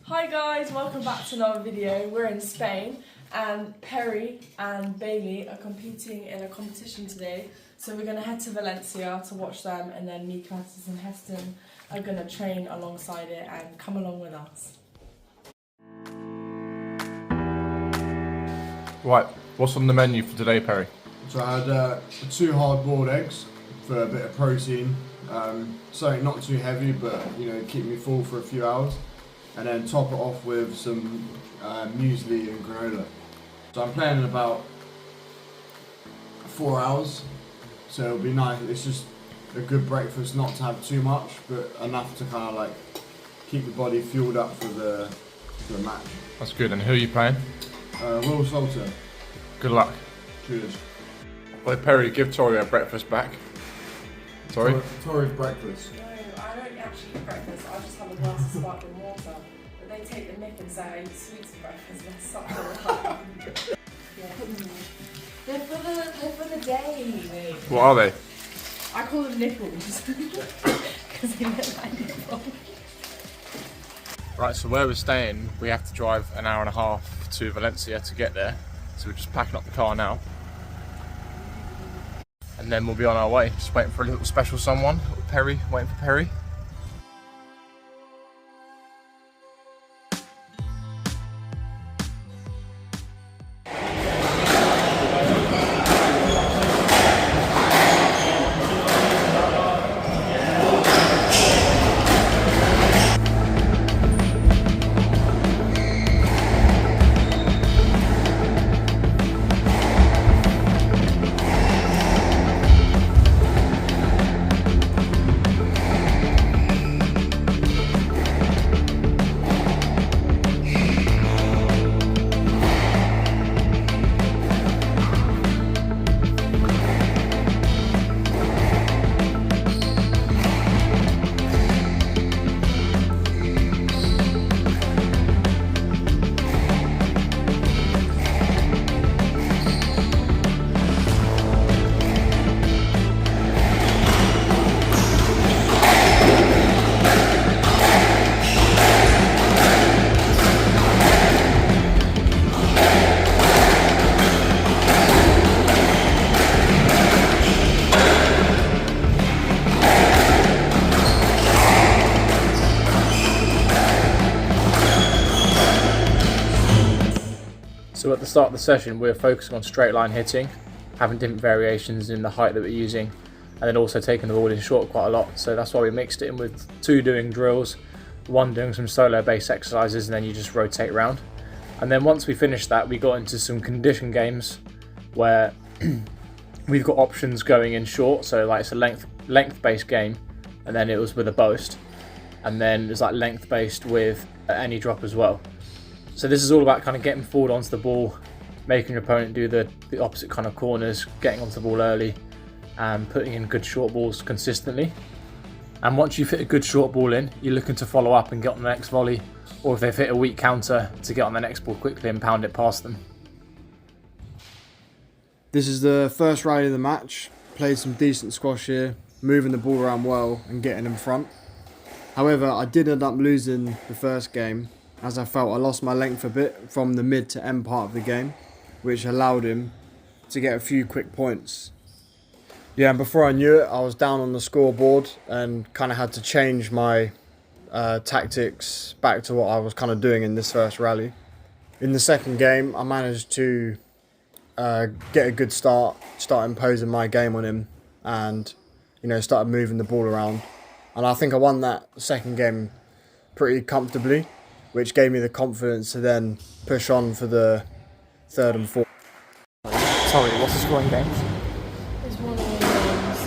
Hi guys, welcome back to another video. We're in Spain and Perry and Bailey are competing in a competition today. So we're going to head to Valencia to watch them, and then me, Torrie and Heston are going to train alongside it and come along with us. Right, what's on the menu for today, Perry? So I had 2 hard-boiled eggs for a bit of protein, something not too heavy but keep me full for a few hours, and then top it off with some muesli and granola. So I'm playing in about 4 hours, so it'll be nice. It's just a good breakfast, not to have too much but enough to kind of like keep the body fueled up for the match. That's good. And who are you playing? Will Salter. Good luck. Cheers. Well, Perry, give Torrie a breakfast back. Sorry? Torrie's breakfast. No, I don't actually eat breakfast. I just have a glass of sparkling water. But they take the mick and say I eat sweets for breakfast and it's such a yeah, put them in. They're for the day, mate. What are they? I call them nipples because they look like nipples. Right, so where we're staying, we have to drive an hour and a half to Valencia to get there. So we're just packing up the car now. And then we'll be on our way, just waiting for a little special someone. Perry, waiting for Perry. So at the start of the session, we're focusing on straight line hitting, having different variations in the height that we're using, and then also taking the ball in short quite a lot. So that's why we mixed it in with 2 doing drills, 1 doing some solo based exercises, and then you just rotate around. And then once we finished that, we got into some condition games where we've got options going in short. So like it's a length based game, and then it was with a boast, and then it's like length based with any drop as well. So this is all about kind of getting forward onto the ball, making your opponent do the opposite kind of corners, getting onto the ball early, and putting in good short balls consistently. And once you've hit a good short ball in, you're looking to follow up and get on the next volley, or if they've hit a weak counter, to get on the next ball quickly and pound it past them. This is the first rally of the match. Played some decent squash here, moving the ball around well and getting in front. However, I did end up losing the first game, as I felt I lost my length a bit from the mid to end part of the game, which allowed him to get a few quick points. Yeah, and before I knew it, I was down on the scoreboard and kind of had to change my tactics back to what I was kind of doing in this first rally. In the second game, I managed to get a good start imposing my game on him, and started moving the ball around. And I think I won that second game pretty comfortably, which gave me the confidence to then push on for the third and fourth. Sorry, what's the score in games? It's 1-1 games.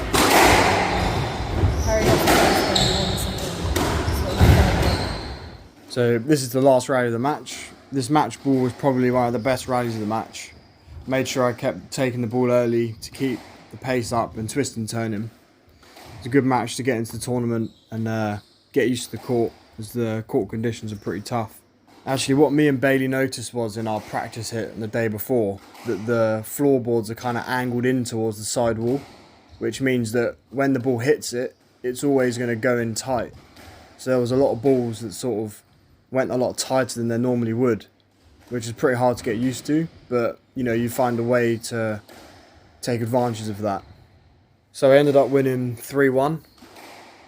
Harry got the first one, won the second. So this is the last rally of the match. This match ball was probably one of the best rallies of the match. Made sure I kept taking the ball early to keep the pace up and twist and turn him. It's a good match to get into the tournament and get used to the court, as the court conditions are pretty tough. Actually, what me and Bailey noticed was in our practice hit the day before, that the floorboards are kind of angled in towards the side wall, which means that when the ball hits it, it's always going to go in tight. So there was a lot of balls that sort of went a lot tighter than they normally would, which is pretty hard to get used to, but you know, you find a way to take advantage of that. So I ended up winning 3-1,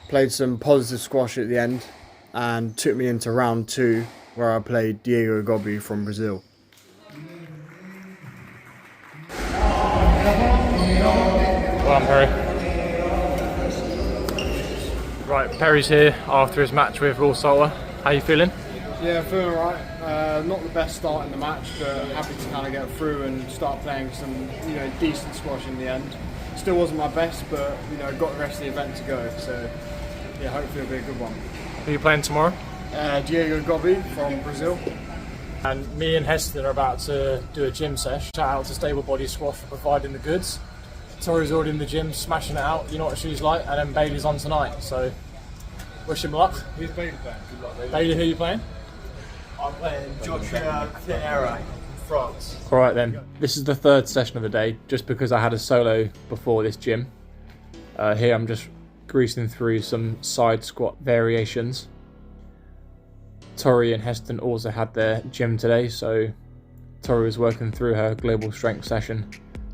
played some positive squash at the end, and took me into round 2, where I played Diego Gobi from Brazil. Well done, Perry. Right, Perry's here after his match with Will Salter. How you feeling? Yeah, feeling alright. Not the best start in the match, but happy to kind of get through and start playing some, you know, decent squash in the end. Still wasn't my best, but you know, got the rest of the event to go. So yeah, hopefully it'll be a good one. Who are you playing tomorrow? Diego Gobi from Brazil. And me and Heston are about to do a gym sesh. Shout out to Stable Body Squash for providing the goods. Torrie's already in the gym, smashing it out. You know what she's like. And then Bailey's on tonight. So wish him luck. Who's Bailey playing? Good luck, Bailey. Bailey, who are you playing? I'm playing Joshua from France. Alright then, this is the third session of the day, just because I had a solo before this gym. Here I'm just greasing through some side squat variations. Torrie and Heston also had their gym today, so Torrie was working through her global strength session,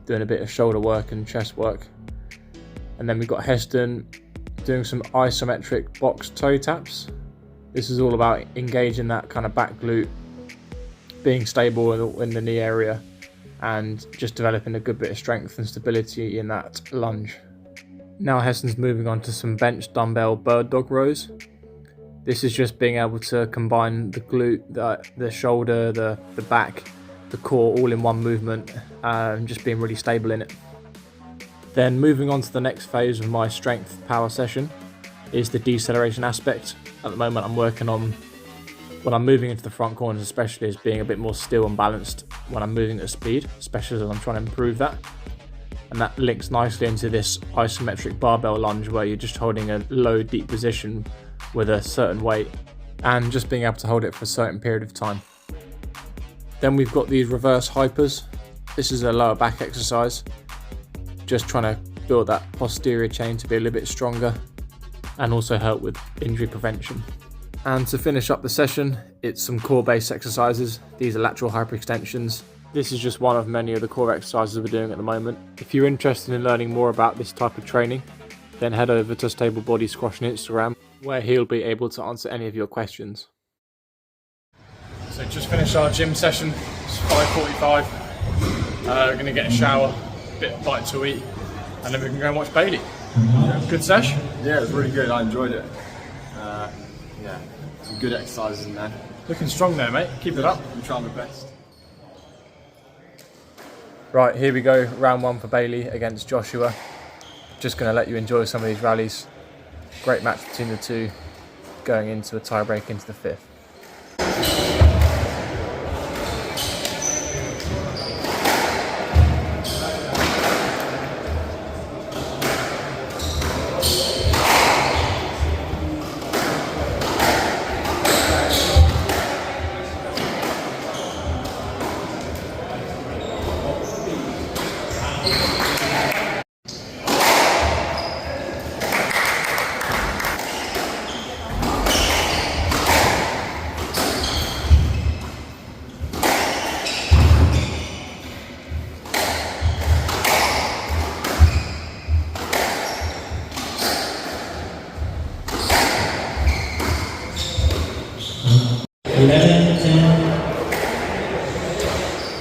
doing a bit of shoulder work and chest work. And then we've got Heston doing some isometric box toe taps. This is all about engaging that kind of back glute, being stable in the knee area, and just developing a good bit of strength and stability in that lunge. Now Heston's moving on to some bench dumbbell bird dog rows. This is just being able to combine the glute, the shoulder, the back, the core all in one movement, and just being really stable in it. Then moving on to the next phase of my strength power session is the deceleration aspect. At the moment I'm working on, when I'm moving into the front corners especially, is being a bit more still and balanced when I'm moving at speed, especially as I'm trying to improve that. And that links nicely into this isometric barbell lunge where you're just holding a low deep position with a certain weight and just being able to hold it for a certain period of time. Then we've got these reverse hypers. This is a lower back exercise, just trying to build that posterior chain to be a little bit stronger and also help with injury prevention. And to finish up the session, it's some core based exercises. These are lateral hyperextensions. This is just one of many of the core exercises we're doing at the moment. If you're interested in learning more about this type of training, then head over to Stable Body Squash on Instagram, where he'll be able to answer any of your questions. So just finished our gym session. It's 5:45. We're going to get a shower, a bit of bite to eat, and then we can go and watch Bailey. Good sesh? Yeah, it was really good. I enjoyed it. Yeah, some good exercises in there. Looking strong there, mate. Keep it up. I'm trying my best. Right, here we go. Round 1 for Bailey against Joshua. Just going to let you enjoy some of these rallies. Great match between the two, going into a tie break into the 5th.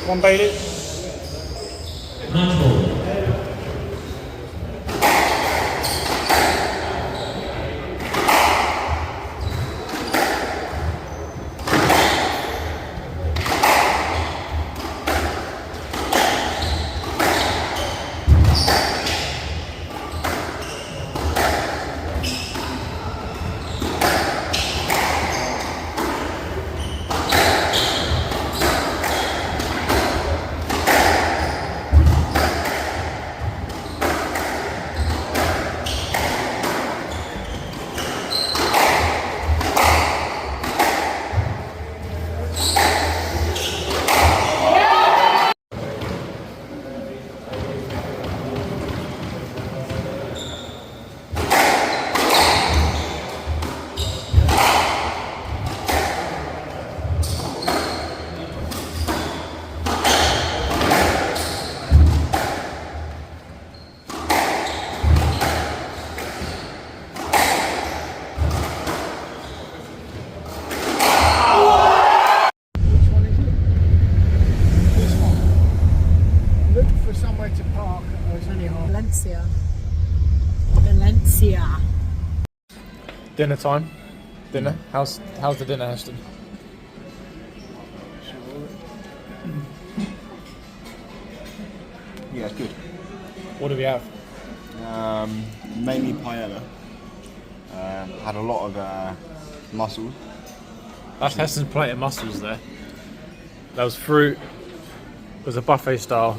Come on, Bailey. Match ball. Dinner time. Dinner. How's the dinner, Heston? Yeah, it's good. What do we have? Mainly paella. Had a lot of mussels. That's Heston's plate of mussels there. There was fruit. It was a buffet style.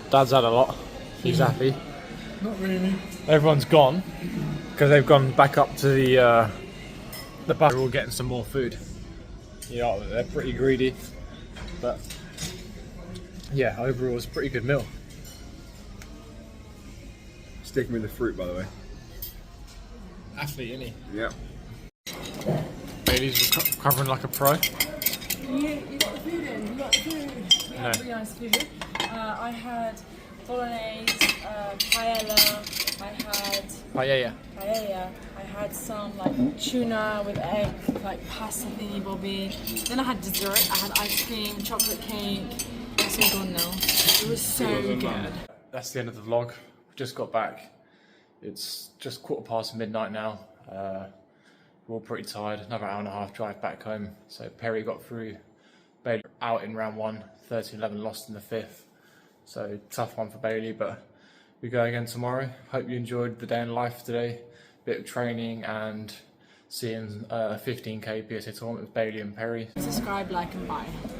Dad's had a lot. He's happy. Not really. Everyone's gone because they've gone back up to the bar. We're all getting some more food. Yeah, they're pretty greedy, but yeah, overall it's a pretty good meal. Sticking with the fruit, by the way. Athlete, isn't he? Yeah. Bailey's recovering like a pro. You got the food in. You got the food. We had No. really nice food. I had bolognese, paella. I had Paella. paella. I had some like tuna with egg, like pasta thingy bobby. Then I had dessert. I had ice cream, chocolate cake. It's all gone now. It was so good. That's the end of the vlog. We just got back. It's just midnight now. We're all pretty tired. Another hour and a half drive back home. So Perry got through, Bailey out in round 1, 13-11 lost in the 5th. So tough one for Bailey, but we go again tomorrow. Hope you enjoyed the day in life today. Bit of training and seeing 15k PSA tournament with Bailey and Perry. Subscribe, like and buy.